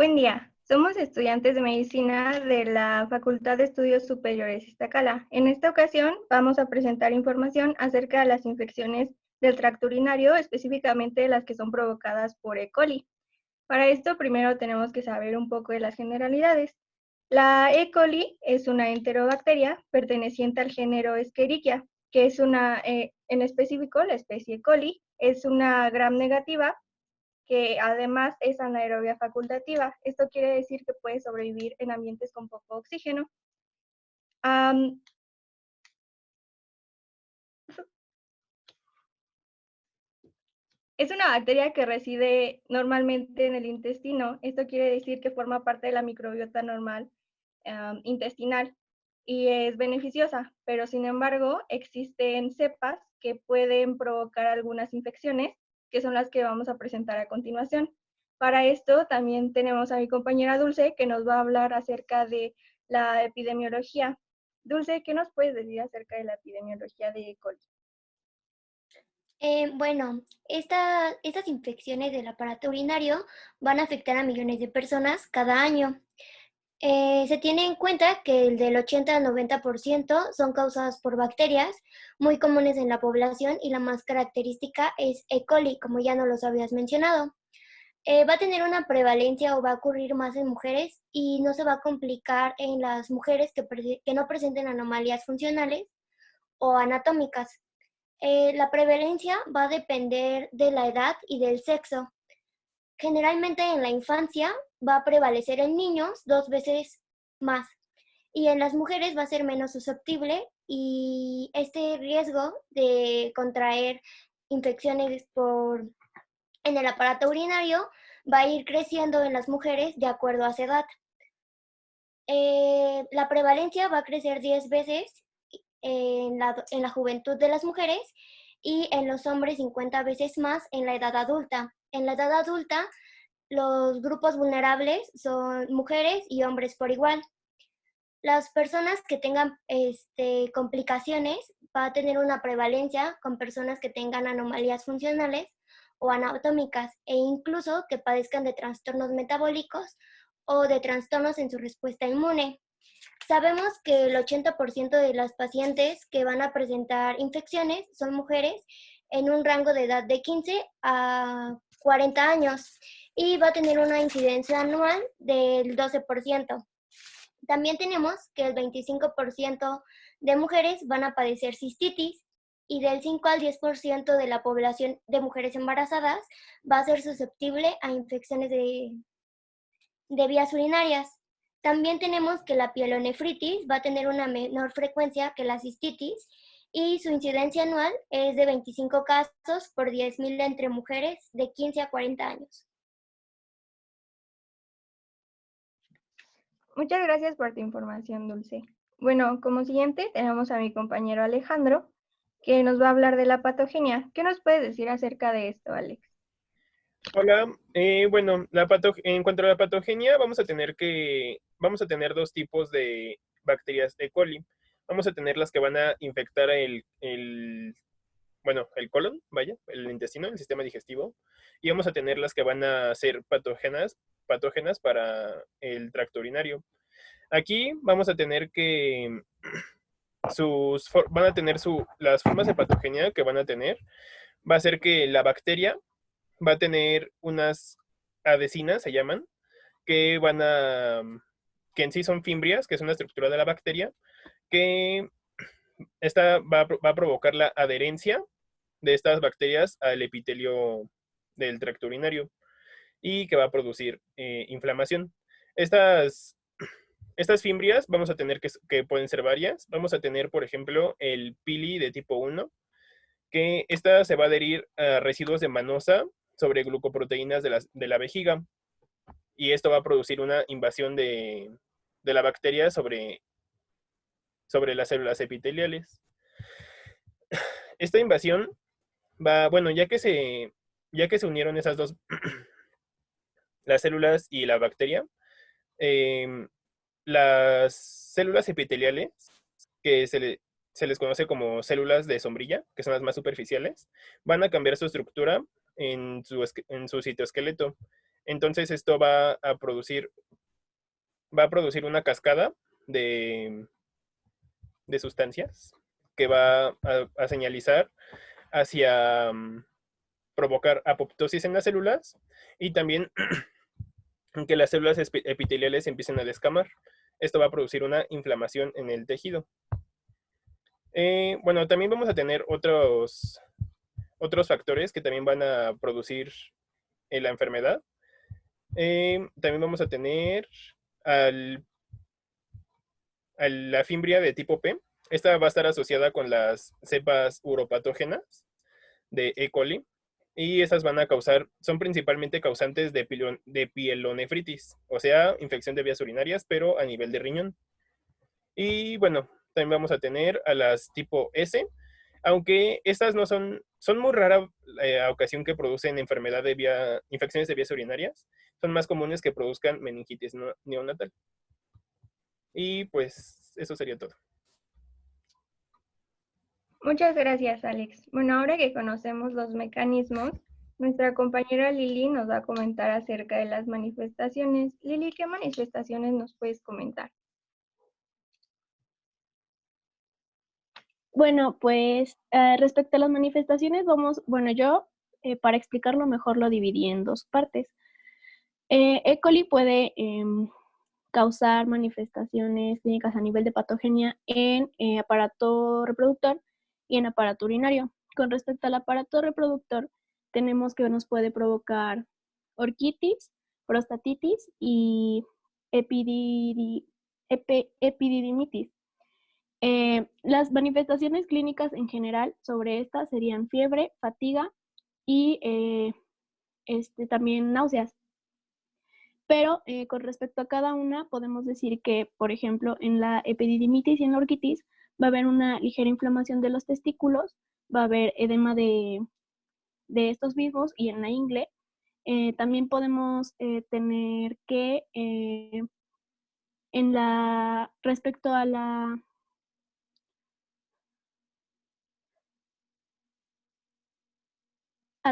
Buen día, somos estudiantes de medicina de la Facultad de Estudios Superiores Iztacala. En esta ocasión vamos a presentar información acerca de las infecciones del tracto urinario, específicamente las que son provocadas por E. coli. Para esto primero tenemos que saber un poco de las generalidades. La E. coli es una enterobacteria perteneciente al género Escherichia, que es en específico, la especie E. coli, es una gram negativa que además es anaerobia facultativa. Esto quiere decir que puede sobrevivir en ambientes con poco oxígeno. Am, es una bacteria que reside normalmente en el intestino. Esto quiere decir que forma parte de la microbiota normal intestinal y es beneficiosa, pero sin embargo existen cepas que pueden provocar algunas infecciones, que son las que vamos a presentar a continuación. Para esto también tenemos a mi compañera Dulce, que nos va a hablar acerca de la epidemiología. Dulce, ¿qué nos puedes decir acerca de la epidemiología de E. coli? Bueno, estas infecciones del aparato urinario van a afectar a millones de personas cada año. Se tiene en cuenta que el del 80 al 90% son causadas por bacterias muy comunes en la población y la más característica es E. coli, como ya no los habías mencionado. Va a tener una prevalencia o va a ocurrir más en mujeres y no se va a complicar en las mujeres que no presenten anomalías funcionales o anatómicas. La prevalencia va a depender de la edad y del sexo. Generalmente en la infancia va a prevalecer en niños 2 veces más y en las mujeres va a ser menos susceptible y este riesgo de contraer infecciones en el aparato urinario va a ir creciendo en las mujeres de acuerdo a su edad. La prevalencia va a crecer 10 veces en la juventud de las mujeres y en los hombres 50 veces más en la edad adulta. En la edad adulta, los grupos vulnerables son mujeres y hombres por igual. Las personas que tengan complicaciones va a tener una prevalencia con personas que tengan anomalías funcionales o anatómicas e incluso que padezcan de trastornos metabólicos o de trastornos en su respuesta inmune. Sabemos que el 80% de las pacientes que van a presentar infecciones son mujeres en un rango de edad de 15 a 40 años y va a tener una incidencia anual del 12%. También tenemos que el 25% de mujeres van a padecer cistitis y del 5 al 10% de la población de mujeres embarazadas va a ser susceptible a infecciones de vías urinarias. También tenemos que la pielonefritis va a tener una menor frecuencia que la cistitis y su incidencia anual es de 25 casos por 10.000 entre mujeres de 15 a 40 años. Muchas gracias por tu información, Dulce. Bueno, como siguiente tenemos a mi compañero Alejandro, que nos va a hablar de la patogenia. ¿Qué nos puedes decir acerca de esto, Alex? Hola, bueno, en cuanto a la patogenia, vamos a tener dos tipos de bacterias E. coli. Vamos a tener las que van a infectar el colon, vaya, el intestino, el sistema digestivo, y vamos a tener las que van a ser patógenas para el tracto urinario. Aquí vamos a tener que van a tener las formas de patogenia que van a tener, va a ser que la bacteria va a tener unas adhesinas, se llaman, que que en sí son fimbrias, que es una estructura de la bacteria, que esta va a provocar la adherencia de estas bacterias al epitelio del tracto urinario y que va a producir inflamación. Estas fimbrias vamos a tener que pueden ser varias. Vamos a tener, por ejemplo, el pili de tipo 1, que esta se va a adherir a residuos de manosa sobre glucoproteínas de la vejiga. Y esto va a producir una invasión de la bacteria sobre las células epiteliales. Esta invasión bueno, ya que se unieron esas dos, las células y la bacteria, eh, las células epiteliales, que se les conoce como células de sombrilla, que son las más superficiales, van a cambiar su estructura en su citoesqueleto. Entonces esto va a producir una cascada de sustancias que va a señalizar hacia provocar apoptosis en las células y también que las células epiteliales empiecen a descamar. Esto va a producir una inflamación en el tejido. Bueno, también vamos a tener otros factores que también van a producir la enfermedad. También vamos a tener a la fimbria de tipo P. Esta va a estar asociada con las cepas uropatógenas de E. coli y esas son principalmente causantes de pielonefritis, o sea, infección de vías urinarias, pero a nivel de riñón. Y bueno, también vamos a tener a las tipo S, aunque estas no son muy rara ocasión que producen infecciones de vías urinarias, son más comunes que produzcan meningitis neonatal. Y pues eso sería todo. Muchas gracias, Alex. Bueno, ahora que conocemos los mecanismos, nuestra compañera Lili nos va a comentar acerca de las manifestaciones. Lili, ¿qué manifestaciones nos puedes comentar? Bueno, pues respecto a las manifestaciones, yo para explicarlo mejor lo dividí en dos partes. E. coli puede causar manifestaciones clínicas a nivel de patogenia en aparato reproductor y en aparato urinario. Con respecto al aparato reproductor, tenemos que nos puede provocar orquitis, prostatitis y epididimitis. Las manifestaciones clínicas en general sobre estas serían fiebre, fatiga y también náuseas. Pero con respecto a cada una, podemos decir que, por ejemplo, en la epididimitis y en la orquitis va a haber una ligera inflamación de los testículos, va a haber edema de estos mismos y en la ingle. También podemos tener que respecto a la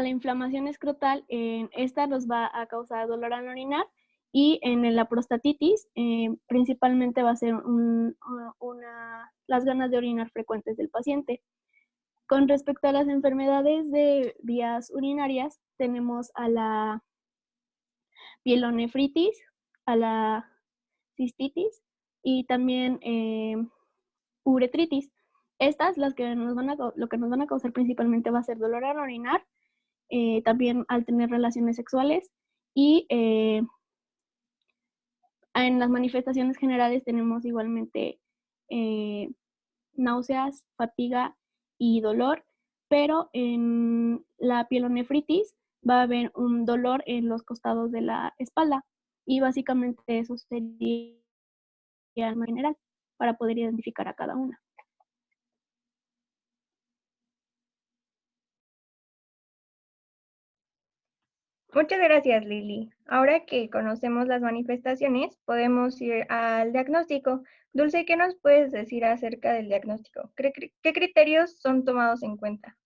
inflamación escrotal, esta nos va a causar dolor al orinar, y en la prostatitis principalmente va a ser las ganas de orinar frecuentes del paciente. Con respecto a las enfermedades de vías urinarias, tenemos a la pielonefritis, a la cistitis y también uretritis. Estas, lo que nos van a causar principalmente va a ser dolor al orinar, también al tener relaciones sexuales, y en las manifestaciones generales tenemos igualmente náuseas, fatiga y dolor, pero en la pielonefritis va a haber un dolor en los costados de la espalda, y básicamente eso sería en general para poder identificar a cada una. Muchas gracias, Lili. Ahora que conocemos las manifestaciones, podemos ir al diagnóstico. Dulce, ¿qué nos puedes decir acerca del diagnóstico? ¿Qué criterios son tomados en cuenta?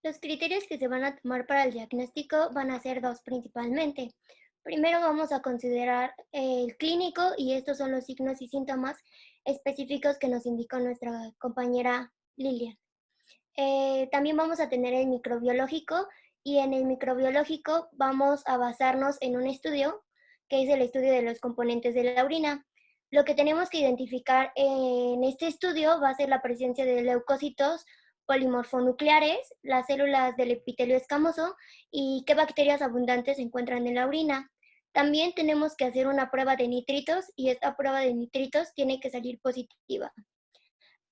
Los criterios que se van a tomar para el diagnóstico van a ser dos principalmente. Primero vamos a considerar el clínico, y estos son los signos y síntomas específicos que nos indicó nuestra compañera Lilian. También vamos a tener el microbiológico, y en el microbiológico vamos a basarnos en un estudio que es el estudio de los componentes de la orina. Lo que tenemos que identificar en este estudio va a ser la presencia de leucocitos polimorfonucleares, las células del epitelio escamoso y qué bacterias abundantes se encuentran en la orina. También tenemos que hacer una prueba de nitritos, y esta prueba de nitritos tiene que salir positiva.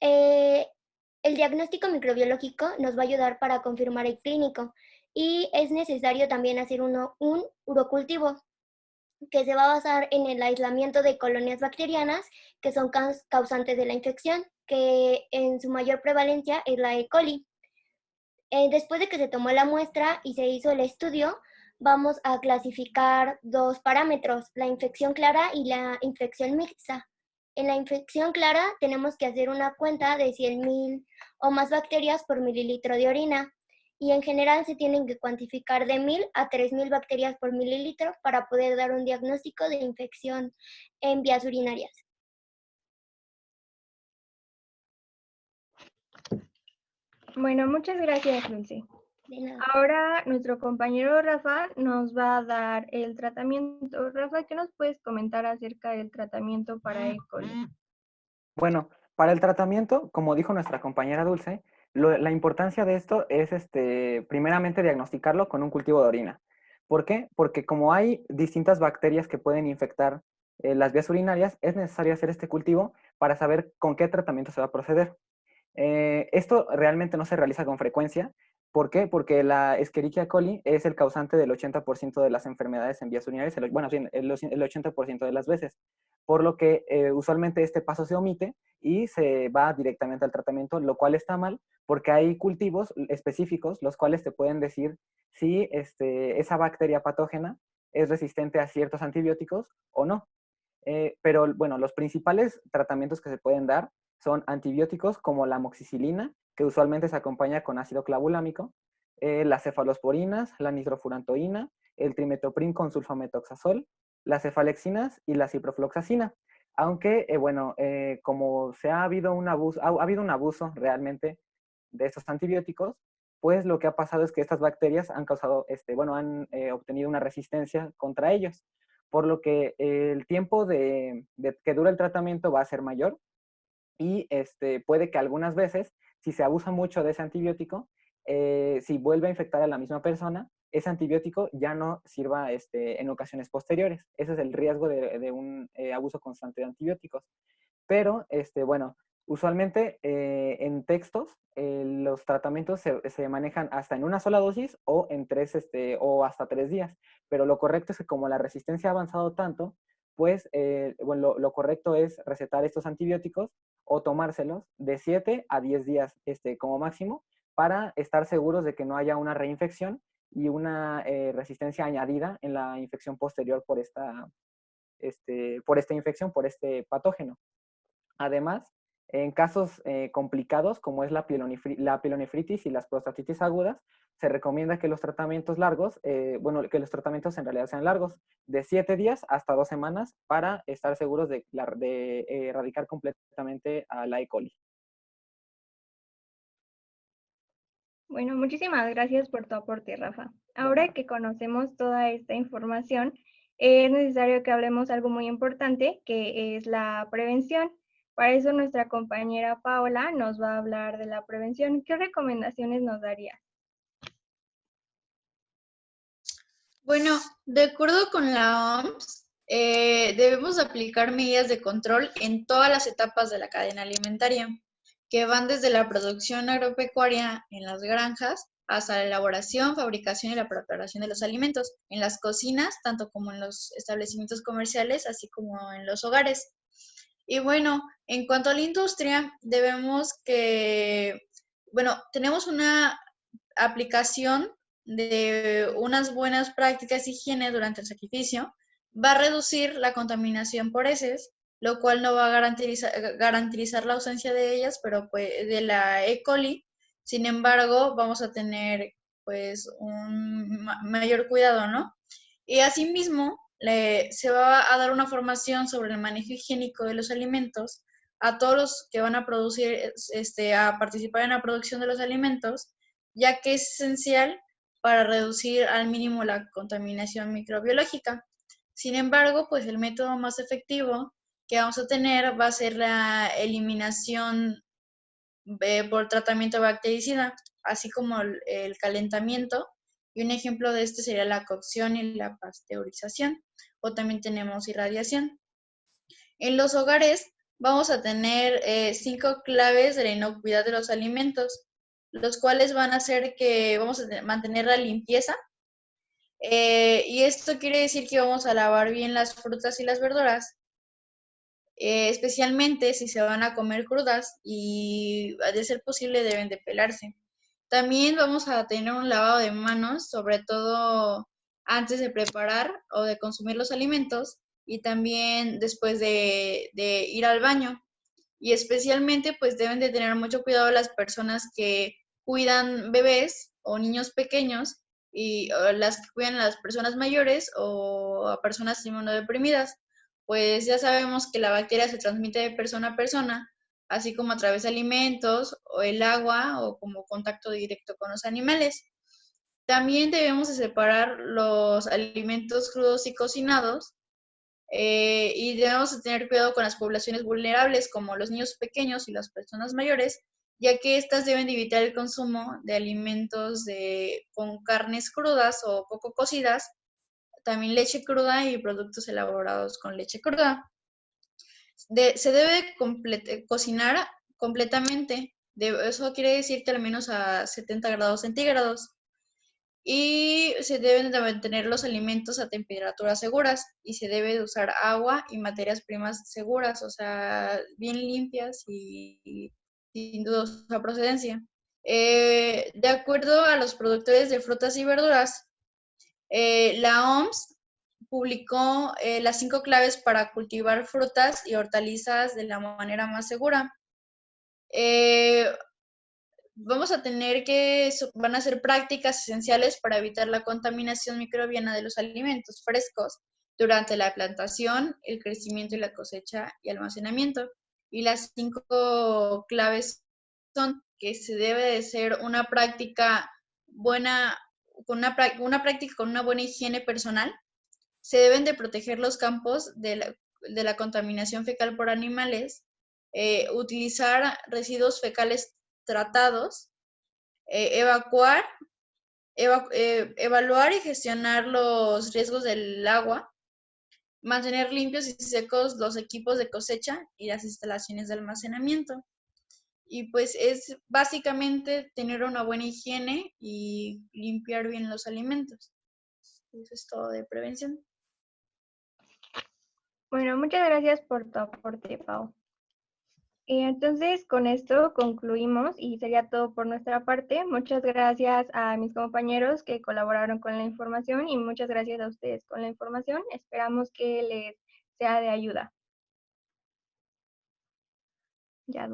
El diagnóstico microbiológico nos va a ayudar para confirmar el clínico, y es necesario también hacer un urocultivo que se va a basar en el aislamiento de colonias bacterianas que son causantes de la infección, que en su mayor prevalencia es la E. coli. Después de que se tomó la muestra y se hizo el estudio, vamos a clasificar dos parámetros, la infección clara y la infección mixta. En la infección clara tenemos que hacer una cuenta de 100,000 o más bacterias por mililitro de orina, y en general se tienen que cuantificar de 1000 a 3000 bacterias por mililitro para poder dar un diagnóstico de infección en vías urinarias. Bueno, muchas gracias, Dulce. De nada. Ahora nuestro compañero Rafa nos va a dar el tratamiento. Rafa, ¿qué nos puedes comentar acerca del tratamiento para E. coli? Bueno, para el tratamiento, como dijo nuestra compañera Dulce, la importancia de esto es primeramente diagnosticarlo con un cultivo de orina. ¿Por qué? Porque como hay distintas bacterias que pueden infectar las vías urinarias, es necesario hacer este cultivo para saber con qué tratamiento se va a proceder. Esto realmente no se realiza con frecuencia. ¿Por qué? Porque la Escherichia coli es el causante del 80% de las enfermedades en vías urinarias, bueno, el 80% de las veces. Por lo que usualmente este paso se omite y se va directamente al tratamiento, lo cual está mal porque hay cultivos específicos los cuales te pueden decir si esa bacteria patógena es resistente a ciertos antibióticos o no. Pero bueno, los principales tratamientos que se pueden dar son antibióticos como la amoxicilina, que usualmente se acompaña con ácido clavulámico, las cefalosporinas, la nitrofurantoína, el trimetoprim con sulfametoxazol, las cefalexinas y la ciprofloxacina. Aunque, como ha habido un abuso realmente de estos antibióticos, pues lo que ha pasado es que estas bacterias han causado, han obtenido una resistencia contra ellos, por lo que el tiempo de que dura el tratamiento va a ser mayor y puede que algunas veces, si se abusa mucho de ese antibiótico, si vuelve a infectar a la misma persona, ese antibiótico ya no sirva en ocasiones posteriores. Ese es el riesgo de un abuso constante de antibióticos. Pero, usualmente en textos los tratamientos se manejan hasta en una sola dosis o en o hasta 3 días. Pero lo correcto es que como la resistencia ha avanzado tanto, pues lo correcto es recetar estos antibióticos o tomárselos de 7 a 10 días como máximo para estar seguros de que no haya una reinfección y una resistencia añadida en la infección posterior por esta infección, por este patógeno. Además, en casos complicados como es la pielonefritis y las prostatitis agudas, se recomienda que los tratamientos largos, que los tratamientos en realidad sean largos, de 7 días hasta 2 semanas para estar seguros de erradicar completamente a la E. coli. Bueno, muchísimas gracias por tu aporte, Rafa. Ahora que conocemos toda esta información, es necesario que hablemos algo muy importante, que es la prevención. Para eso nuestra compañera Paola nos va a hablar de la prevención. ¿Qué recomendaciones nos daría? Bueno, de acuerdo con la OMS, debemos aplicar medidas de control en todas las etapas de la cadena alimentaria, que van desde la producción agropecuaria en las granjas hasta la elaboración, fabricación y la preparación de los alimentos, en las cocinas, tanto como en los establecimientos comerciales, así como en los hogares. Y bueno, en cuanto a la industria, tenemos una aplicación de unas buenas prácticas de higiene durante el sacrificio, va a reducir la contaminación por heces, lo cual no va a garantizar la ausencia de ellas, pero pues de la E. coli. Sin embargo, vamos a tener pues un mayor cuidado, ¿no? Y asimismo, se va a dar una formación sobre el manejo higiénico de los alimentos a todos los que van a a participar en la producción de los alimentos, ya que es esencial para reducir al mínimo la contaminación microbiológica. Sin embargo, pues el método más efectivo que vamos a tener va a ser la eliminación por tratamiento bactericida, así como el calentamiento. Y un ejemplo de este sería la cocción y la pasteurización, o también tenemos irradiación. En los hogares vamos a tener 5 claves de la inocuidad de los alimentos, los cuales van a hacer que vamos a mantener la limpieza. Y esto quiere decir que vamos a lavar bien las frutas y las verduras, especialmente si se van a comer crudas y de ser posible deben de pelarse. También vamos a tener un lavado de manos, sobre todo antes de preparar o de consumir los alimentos y también después de ir al baño. Y especialmente pues deben de tener mucho cuidado las personas que cuidan bebés o niños pequeños y o las que cuidan a las personas mayores o a personas inmunodeprimidas, pues ya sabemos que la bacteria se transmite de persona a persona, así como a través de alimentos o el agua o como contacto directo con los animales. También debemos de separar los alimentos crudos y cocinados y debemos de tener cuidado con las poblaciones vulnerables como los niños pequeños y las personas mayores, ya que éstas deben de evitar el consumo de alimentos con carnes crudas o poco cocidas, también leche cruda y productos elaborados con leche cruda. Se debe cocinar completamente, eso quiere decir que al menos a 70 grados centígrados. Y se deben de mantener los alimentos a temperaturas seguras y se debe de usar agua y materias primas seguras, o sea, bien limpias y sin dudosa procedencia. De acuerdo a los productores de frutas y verduras, la OMS publicó las 5 claves para cultivar frutas y hortalizas de la manera más segura. Vamos a tener van a ser prácticas esenciales para evitar la contaminación microbiana de los alimentos frescos durante la plantación, el crecimiento y la cosecha y almacenamiento. Y las 5 claves son que se debe de ser una práctica buena, una práctica con una buena higiene personal. Se deben de proteger los campos de la contaminación fecal por animales, utilizar residuos fecales tratados, evaluar y gestionar los riesgos del agua, mantener limpios y secos los equipos de cosecha y las instalaciones de almacenamiento. Y pues es básicamente tener una buena higiene y limpiar bien los alimentos. Eso es todo de prevención. Bueno, muchas gracias por tu aporte, Pau. Entonces, con esto concluimos y sería todo por nuestra parte. Muchas gracias a mis compañeros que colaboraron con la información y muchas gracias a ustedes con la información. Esperamos que les sea de ayuda. Ya,